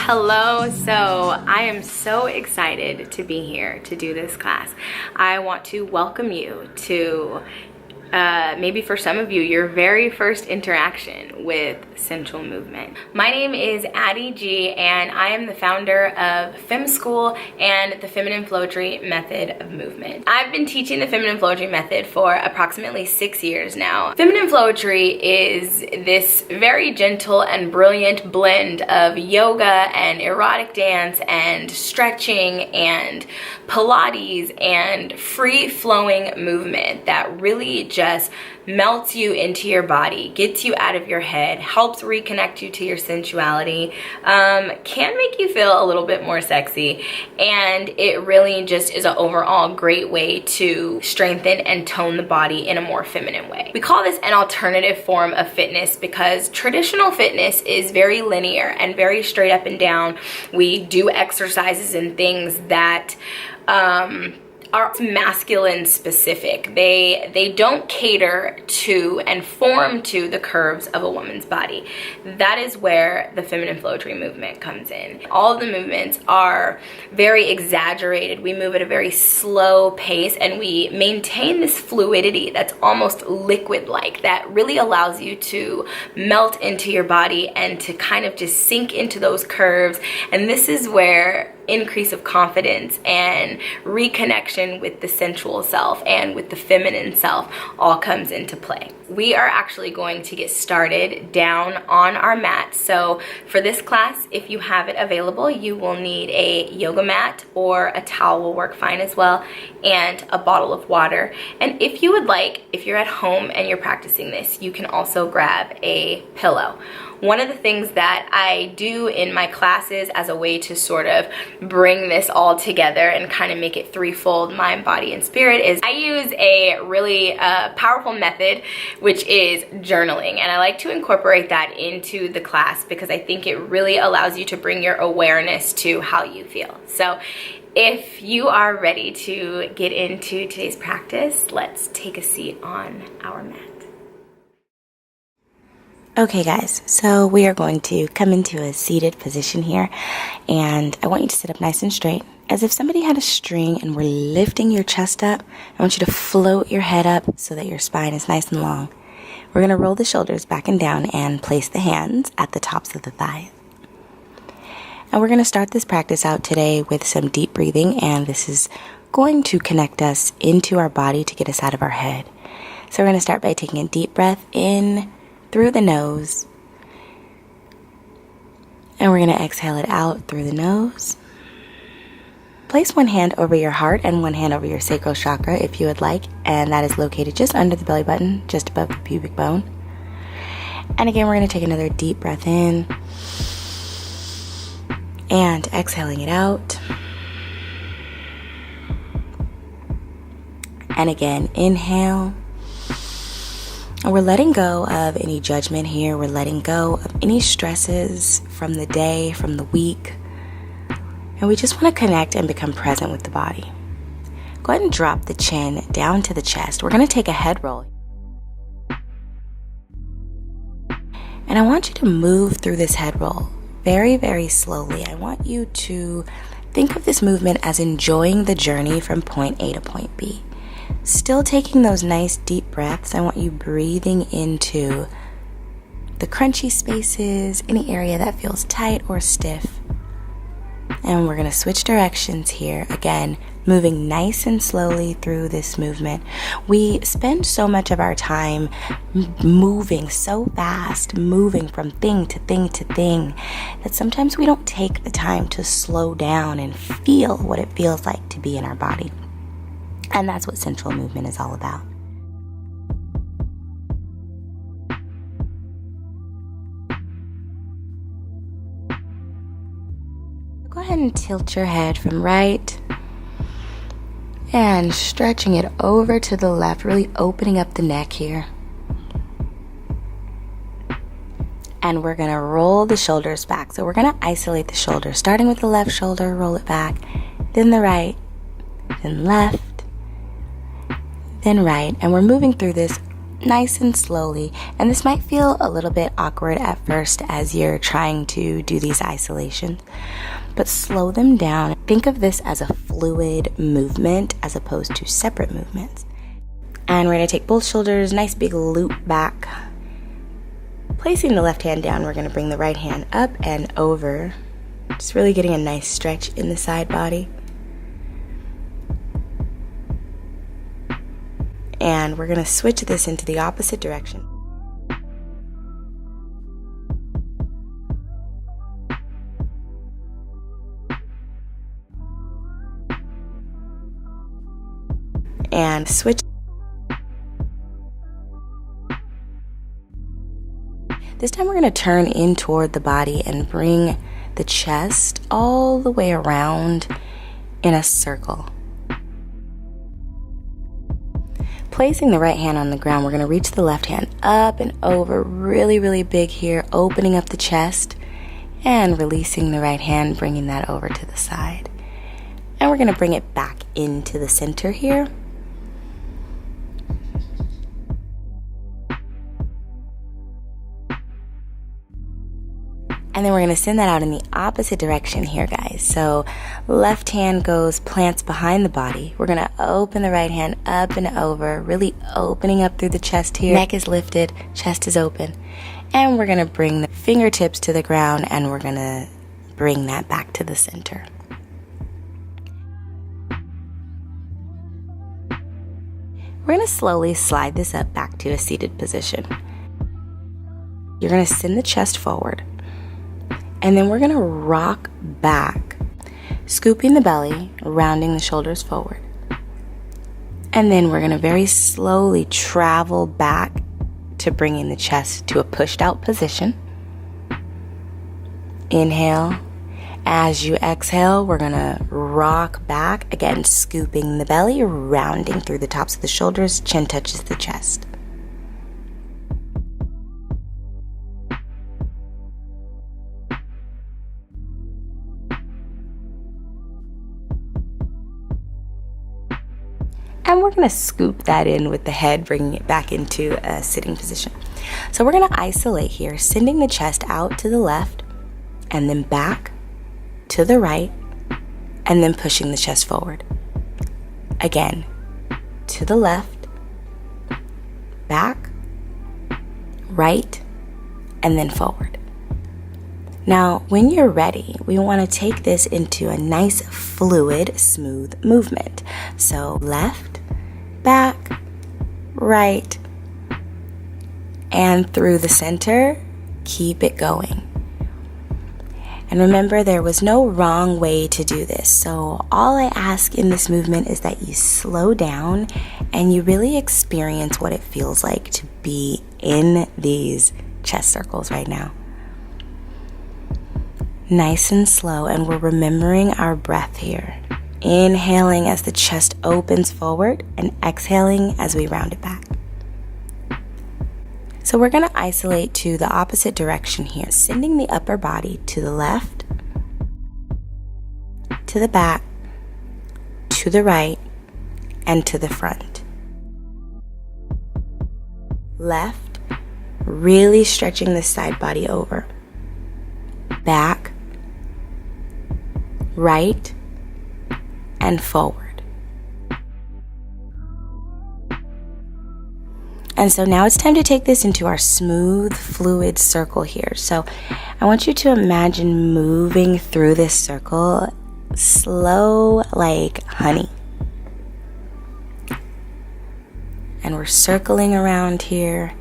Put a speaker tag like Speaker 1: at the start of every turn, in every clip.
Speaker 1: Hello, so I am so excited to be here to do this class. I want to welcome you to maybe for some of you, your very first interaction with Sensual Movement. My name is Addie G, and I am the founder of Fem School and the Feminine Floetry Method of Movement. I've been teaching the Feminine Floetry Method for approximately 6 years now. Feminine Floetry is this very gentle and brilliant blend of yoga and erotic dance and stretching and Pilates and free-flowing movement that really just melts you into your body, gets you out of your head, helps reconnect you to your sensuality, can make you feel a little bit more sexy, and it really just is an overall great way to strengthen and tone the body in a more feminine way. We call this an alternative form of fitness because traditional fitness is very linear and very straight up and down. We do exercises and things that are masculine specific. They don't cater to and form to the curves of a woman's body. That is where the Feminine Floetry movement comes in. All of the movements are very exaggerated. We move at a very slow pace and we maintain this fluidity that's almost liquid-like that really allows you to melt into your body and to kind of just sink into those curves. And this is where increase of confidence and reconnection with the sensual self and with the feminine self all comes into play. We are actually going to get started down on our mat. So for this class, if you have it available, you will need a yoga mat, or a towel will work fine as well, and a bottle of water. And if you would like, if you're at home and you're practicing this, you can also grab a pillow. One of the things that I do in my classes as a way to sort of bring this all together and kind of make it threefold, mind, body, and spirit, is I use a really powerful method, which is journaling. And I like to incorporate that into the class because I think it really allows you to bring your awareness to how you feel. So if you are ready to get into today's practice, let's take a seat on our mat.
Speaker 2: Okay guys, so we are going to come into a seated position here, and I want you to sit up nice and straight as if somebody had a string and were lifting your chest up. I want you to float your head up so that your spine is nice and long. We're going to roll the shoulders back and down and place the hands at the tops of the thighs. And we're going to start this practice out today with some deep breathing, and this is going to connect us into our body to get us out of our head. So we're going to start by taking a deep breath in through the nose, and we're going to exhale it out through the nose. Place one hand over your heart and one hand over your sacral chakra if you would like, and that is located just under the belly button, just above the pubic bone. And again, we're going to take another deep breath in and exhaling it out. And again, inhale. And we're letting go of any judgment here. We're letting go of any stresses from the day, from the week. And we just want to connect and become present with the body. Go ahead and drop the chin down to the chest. We're going to take a head roll. And I want you to move through this head roll very, very slowly. I want you to think of this movement as enjoying the journey from point A to point B. Still taking those nice deep breaths. I want you breathing into the crunchy spaces, any area that feels tight or stiff. And we're going to switch directions here. Again, moving nice and slowly through this movement. We spend so much of our time moving so fast, moving from thing to thing to thing, that sometimes we don't take the time to slow down and feel what it feels like to be in our body. And that's what Sensual Movement is all about. Go ahead and tilt your head from right and stretching it over to the left, really opening up the neck here. And we're going to roll the shoulders back. So we're going to isolate the shoulders, starting with the left shoulder, roll it back, then the right, then left, then right. And we're moving through this nice and slowly. And this might feel a little bit awkward at first as you're trying to do these isolations, but slow them down. Think of this as a fluid movement as opposed to separate movements. And we're going to take both shoulders, nice big loop back. Placing the left hand down, we're going to bring the right hand up and over. Just really getting a nice stretch in the side body. And we're going to switch this into the opposite direction. And switch. This time we're going to turn in toward the body and bring the chest all the way around in a circle. Placing the right hand on the ground, we're going to reach the left hand up and over, really, really big here, opening up the chest and releasing the right hand, bringing that over to the side. And we're going to bring it back into the center here. And then we're going to send that out in the opposite direction here, guys. So left hand goes, plants behind the body. We're going to open the right hand up and over, really opening up through the chest here. Neck is lifted, chest is open. And we're going to bring the fingertips to the ground and we're going to bring that back to the center. We're going to slowly slide this up back to a seated position. You're going to send the chest forward. And then we're going to rock back, scooping the belly, rounding the shoulders forward. And then we're going to very slowly travel back to bringing the chest to a pushed out position. Inhale. As you exhale, we're going to rock back, again, scooping the belly, rounding through the tops of the shoulders, chin touches the chest. And we're going to scoop that in with the head, bringing it back into a sitting position. So we're going to isolate here, sending the chest out to the left and then back to the right and then pushing the chest forward. Again, to the left, back, right, and then forward. Now, when you're ready, we want to take this into a nice, fluid, smooth movement. So left, back, right, and through the center, keep it going. And remember, there was no wrong way to do this. So all I ask in this movement is that you slow down and you really experience what it feels like to be in these chest circles right now. Nice and slow, and we're remembering our breath here. Inhaling as the chest opens forward and exhaling as we round it back. So we're going to isolate to the opposite direction here, sending the upper body to the left, to the back, to the right, and to the front. Left, really stretching the side body over. Back, right, and forward. And so now it's time to take this into our smooth, fluid circle here. So I want you to imagine moving through this circle slow like honey. And we're circling around here,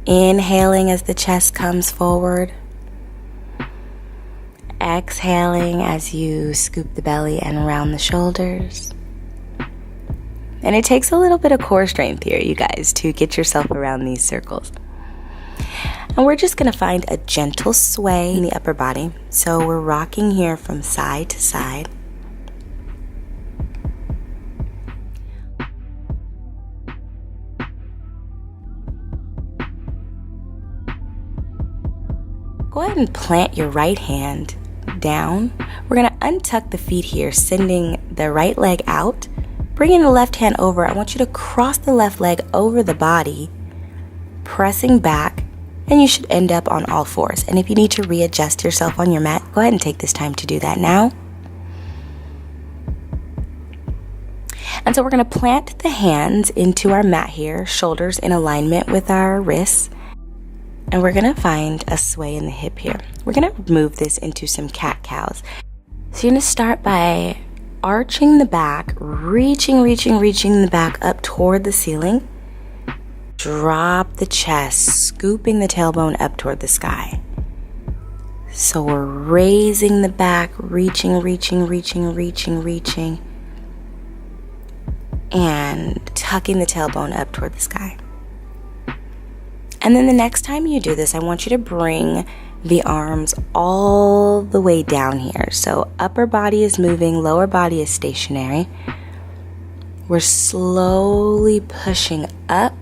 Speaker 2: inhaling as the chest comes forward. Exhaling as you scoop the belly and round the shoulders. And it takes a little bit of core strength here, you guys, to get yourself around these circles. And we're just going to find a gentle sway in the upper body. So we're rocking here from side to side. Go ahead and plant your right hand down. We're going to untuck the feet here, sending the right leg out, bringing the left hand over. I want you to cross the left leg over the body, pressing back, and you should end up on all fours. And if you need to readjust yourself on your mat, go ahead and take this time to do that now. And so we're going to plant the hands into our mat here, shoulders in alignment with our wrists. And we're going to find a sway in the hip here. We're going to move this into some cat-cows. So you're going to start by arching the back, reaching the back up toward the ceiling. Drop the chest, scooping the tailbone up toward the sky. So we're raising the back, reaching, and tucking the tailbone up toward the sky. And then the next time you do this, I want you to bring the arms all the way down here. So upper body is moving, lower body is stationary. We're slowly pushing up.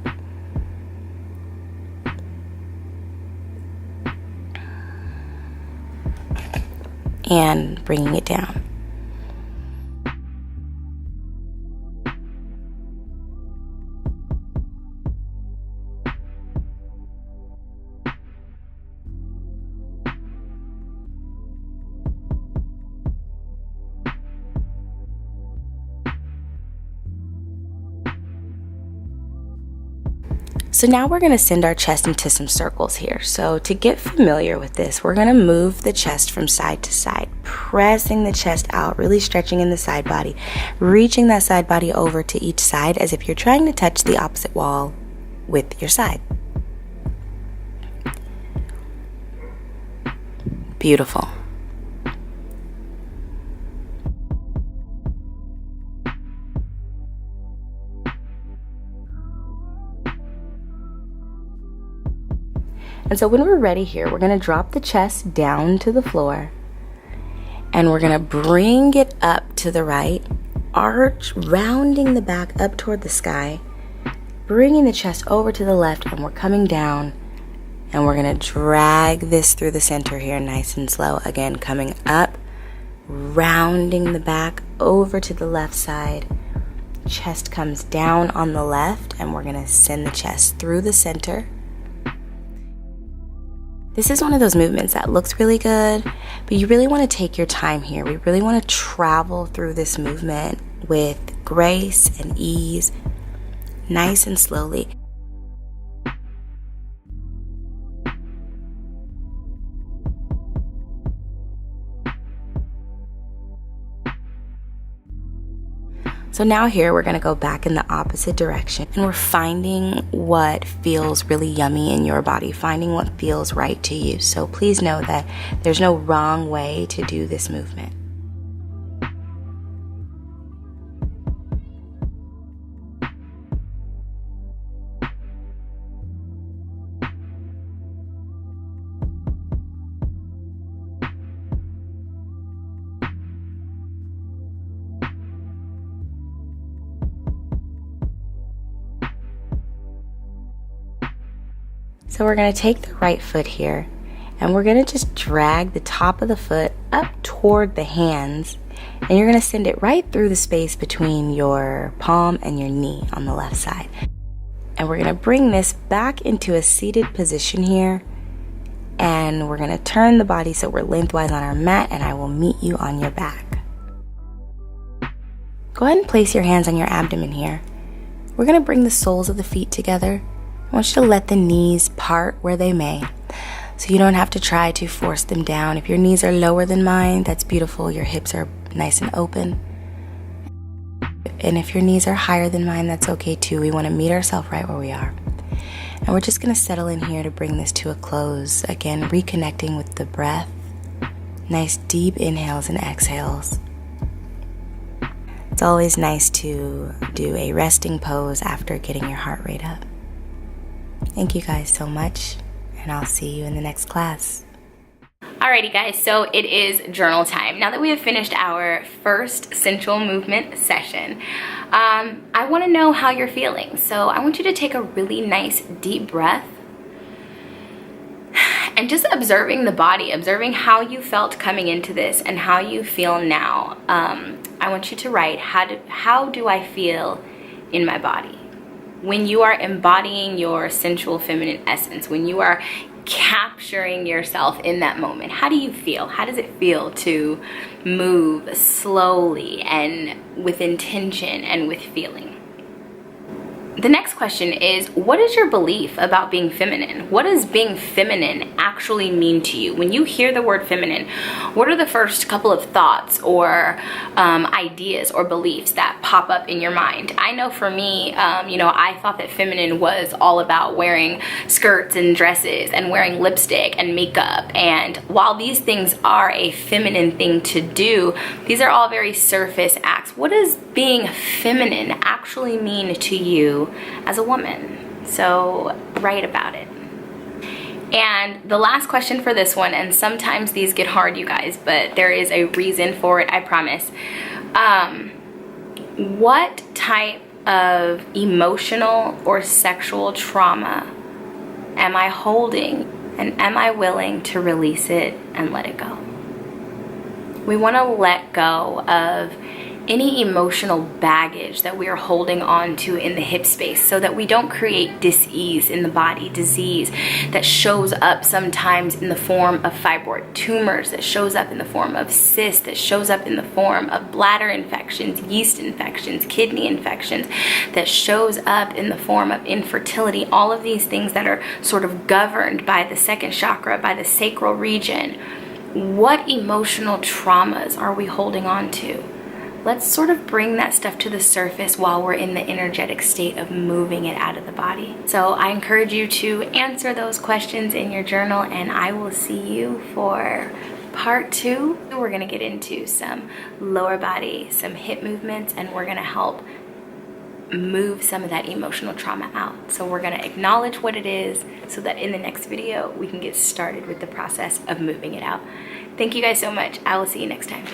Speaker 2: And bringing it down. So now we're going to send our chest into some circles here. So to get familiar with this, we're going to move the chest from side to side, pressing the chest out, really stretching in the side body, reaching that side body over to each side as if you're trying to touch the opposite wall with your side. Beautiful. And so when we're ready here, we're going to drop the chest down to the floor, and we're going to bring it up to the right, arch, rounding the back up toward the sky, bringing the chest over to the left, and we're coming down, and we're going to drag this through the center here nice and slow. Again, coming up, rounding the back over to the left side. Chest comes down on the left, and we're going to send the chest through the center. This is one of those movements that looks really good, but you really want to take your time here. We really want to travel through this movement with grace and ease, nice and slowly. So now here we're going to go back in the opposite direction, and we're finding what feels really yummy in your body, finding what feels right to you. So please know that there's no wrong way to do this movement. So we're going to take the right foot here, and we're going to just drag the top of the foot up toward the hands, and you're going to send it right through the space between your palm and your knee on the left side. And we're going to bring this back into a seated position here, and we're going to turn the body so we're lengthwise on our mat, and I will meet you on your back. Go ahead and place your hands on your abdomen here. We're going to bring the soles of the feet together. I want you to let the knees part where they may, so you don't have to try to force them down. If your knees are lower than mine, that's beautiful. Your hips are nice and open. And if your knees are higher than mine, that's okay too. We want to meet ourselves right where we are. And we're just going to settle in here to bring this to a close. Again, reconnecting with the breath. Nice deep inhales and exhales. It's always nice to do a resting pose after getting your heart rate up. Thank you guys so much, and I'll see you in the next class.
Speaker 1: Alrighty guys, so it is journal time. Now that we have finished our first sensual movement session, I want to know how you're feeling. So I want you to take a really nice deep breath and just observing the body, observing how you felt coming into this and how you feel now. I want you to write, how do I feel in my body? when you are embodying your sensual feminine essence, when you are capturing yourself in that moment, how do you feel? How does it feel to move slowly and with intention and with feeling? The next question is, what is your belief about being feminine? What does being feminine actually mean to you? When you hear the word feminine, what are the first couple of thoughts or ideas or beliefs that pop up in your mind? I know for me, you know, I thought that feminine was all about wearing skirts and dresses and wearing lipstick and makeup. And while these things are a feminine thing to do, these are all very surface acts. What does being feminine actually mean to you as a woman? So write about it. And the last question for this one, and sometimes these get hard, you guys, but there is a reason for it, I promise. What type of emotional or sexual trauma am I holding, and am I willing to release it and let it go? We want to let go of any emotional baggage that we are holding on to in the hip space, so that we don't create dis-ease in the body, disease that shows up sometimes in the form of fibroid tumors, that shows up in the form of cysts, that shows up in the form of bladder infections, yeast infections, kidney infections, that shows up in the form of infertility. All of these things that are sort of governed by the second chakra, by the sacral region. What emotional traumas are we holding on to? Let's sort of bring that stuff to the surface while we're in the energetic state of moving it out of the body. So I encourage you to answer those questions in your journal, and I will see you for part 2. We're going to get into some lower body, some hip movements, and we're going to help move some of that emotional trauma out. So we're going to acknowledge what it is, so that in the next video we can get started with the process of moving it out. Thank you guys so much. I will see you next time.